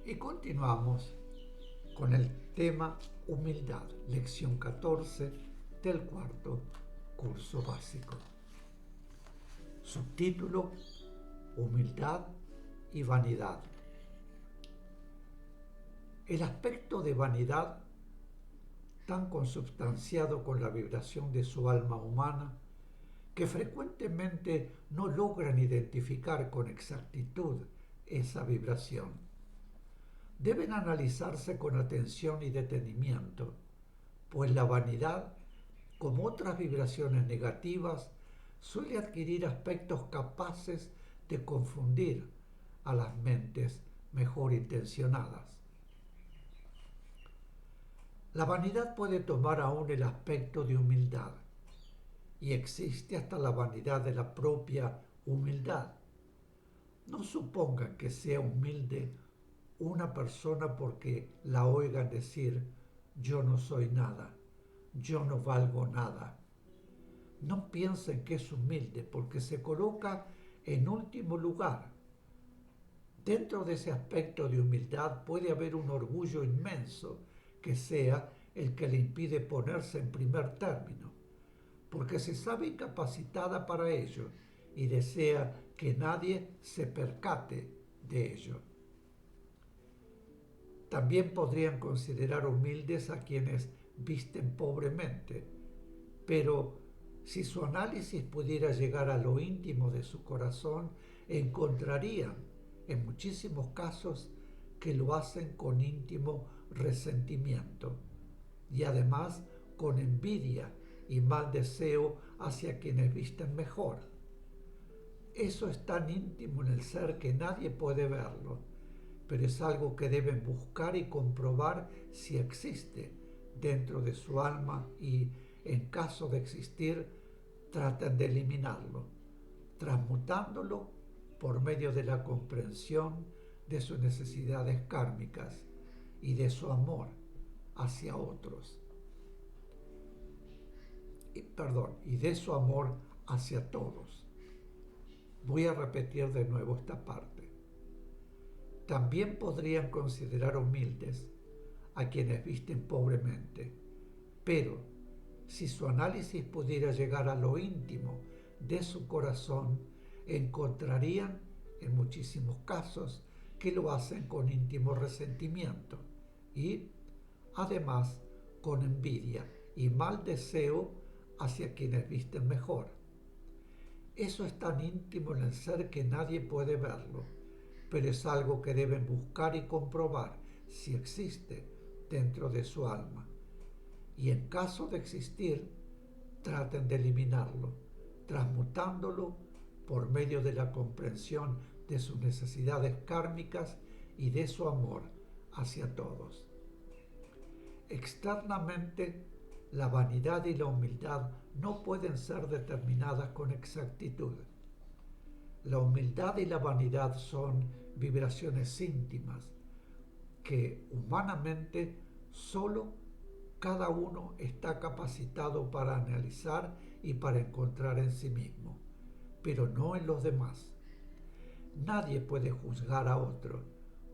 Y continuamos con el tema humildad, lección 14 del cuarto curso básico. Subtítulo: humildad y vanidad. El aspecto de vanidad, tan consubstanciado con la vibración de su alma humana, que frecuentemente no logran identificar con exactitud esa vibración, deben analizarse con atención y detenimiento, pues la vanidad, como otras vibraciones negativas, suele adquirir aspectos capaces de confundir a las mentes mejor intencionadas. La vanidad puede tomar aún el aspecto de humildad, y existe hasta la vanidad de la propia humildad. No supongan que sea humilde una persona porque la oigan decir: yo no soy nada, yo no valgo nada. No piensen que es humilde porque se coloca en último lugar. Dentro de ese aspecto de humildad puede haber un orgullo inmenso que sea el que le impide ponerse en primer término, porque se sabe incapacitada para ello y desea que nadie se percate de ello. También podrían considerar humildes a quienes visten pobremente, pero si su análisis pudiera llegar a lo íntimo de su corazón, encontrarían en muchísimos casos que lo hacen con íntimo resentimiento y además con envidia y mal deseo hacia quienes visten mejor. Eso es tan íntimo en el ser que nadie puede verlo, pero es algo que deben buscar y comprobar si existe dentro de su alma y, en caso de existir, traten de eliminarlo, transmutándolo por medio de la comprensión de sus necesidades kármicas y de su amor hacia otros. Y de su amor hacia todos. Voy a repetir de nuevo esta parte. También podrían considerar humildes a quienes visten pobremente, pero si su análisis pudiera llegar a lo íntimo de su corazón, encontrarían en muchísimos casos que lo hacen con íntimo resentimiento y, además, con envidia y mal deseo hacia quienes visten mejor. Eso es tan íntimo en el ser que nadie puede verlo, pero es algo que deben buscar y comprobar si existe dentro de su alma. Y en caso de existir, traten de eliminarlo, transmutándolo por medio de la comprensión de sus necesidades kármicas y de su amor hacia todos. Externamente, la vanidad y la humildad no pueden ser determinadas con exactitud. La humildad y la vanidad son vibraciones íntimas que humanamente solo cada uno está capacitado para analizar y para encontrar en sí mismo, pero no en los demás. Nadie puede juzgar a otro,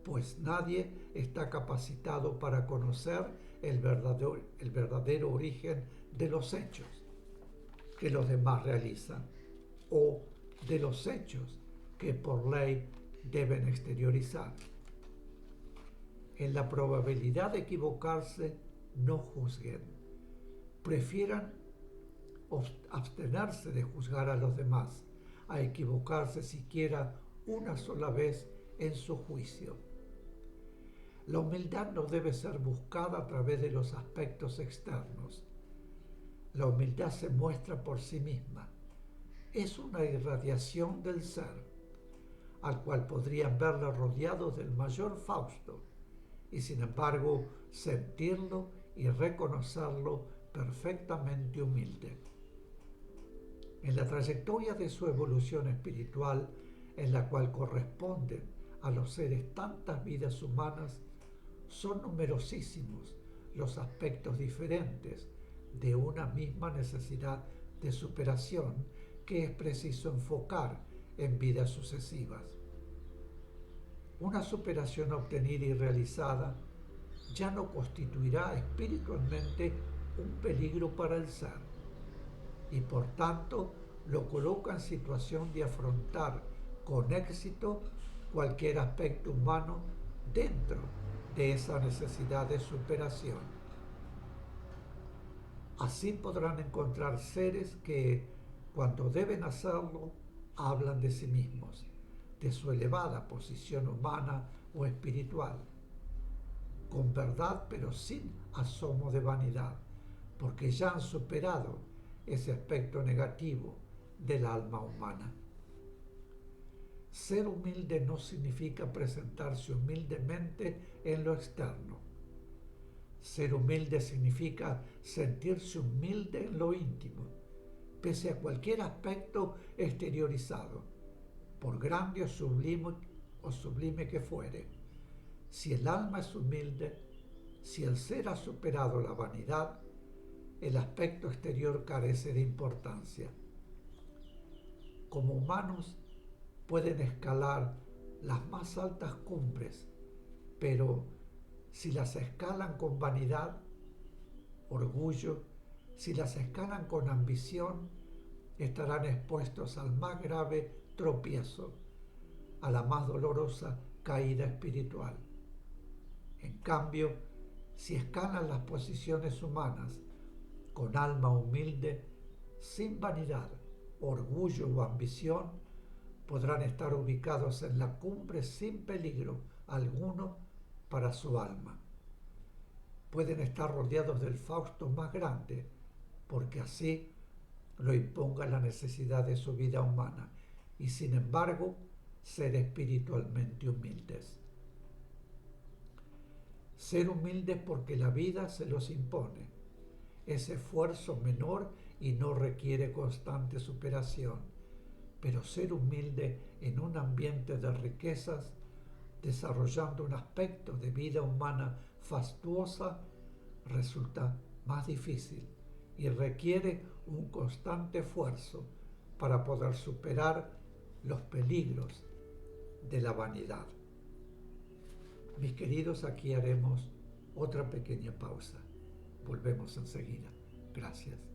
pues nadie está capacitado para conocer el verdadero origen de los hechos que los demás realizan o de los hechos que por ley deben exteriorizar. En la probabilidad de equivocarse, no juzguen. Prefieran abstenerse de juzgar a los demás, a equivocarse siquiera una sola vez en su juicio. La humildad no debe ser buscada a través de los aspectos externos. La humildad se muestra por sí misma. Es una irradiación del ser, al cual podrían verla rodeado del mayor Fausto, y sin embargo sentirlo y reconocerlo perfectamente humilde. En la trayectoria de su evolución espiritual, en la cual corresponden a los seres tantas vidas humanas, son numerosísimos los aspectos diferentes de una misma necesidad de superación que es preciso enfocar en vidas sucesivas. Una superación obtenida y realizada ya no constituirá espiritualmente un peligro para el ser y por tanto lo coloca en situación de afrontar con éxito cualquier aspecto humano dentro de esa necesidad de superación. Así podrán encontrar seres que, cuando deben hacerlo, hablan de sí mismos, de su elevada posición humana o espiritual, con verdad pero sin asomo de vanidad, porque ya han superado ese aspecto negativo del alma humana. Ser humilde no significa presentarse humildemente en lo externo. Ser humilde significa sentirse humilde en lo íntimo, pese a cualquier aspecto exteriorizado, por grande o sublime que fuere. Si el alma es humilde, si el ser ha superado la vanidad, el aspecto exterior carece de importancia. Como humanos pueden escalar las más altas cumbres, pero si las escalan con vanidad, orgullo, si las escalan con ambición, estarán expuestos al más grave tropiezo, a la más dolorosa caída espiritual. En cambio, si escalan las posiciones humanas con alma humilde, sin vanidad, orgullo o ambición, podrán estar ubicados en la cumbre sin peligro alguno para su alma. Pueden estar rodeados del Fausto más grande, porque así lo imponga la necesidad de su vida humana, y sin embargo ser espiritualmente humildes. Ser humildes porque la vida se los impone. Es esfuerzo menor y no requiere constante superación, pero ser humilde en un ambiente de riquezas, desarrollando un aspecto de vida humana fastuosa, resulta más difícil y requiere un constante esfuerzo para poder superar los peligros de la vanidad. Mis queridos, aquí haremos otra pequeña pausa. Volvemos enseguida. Gracias.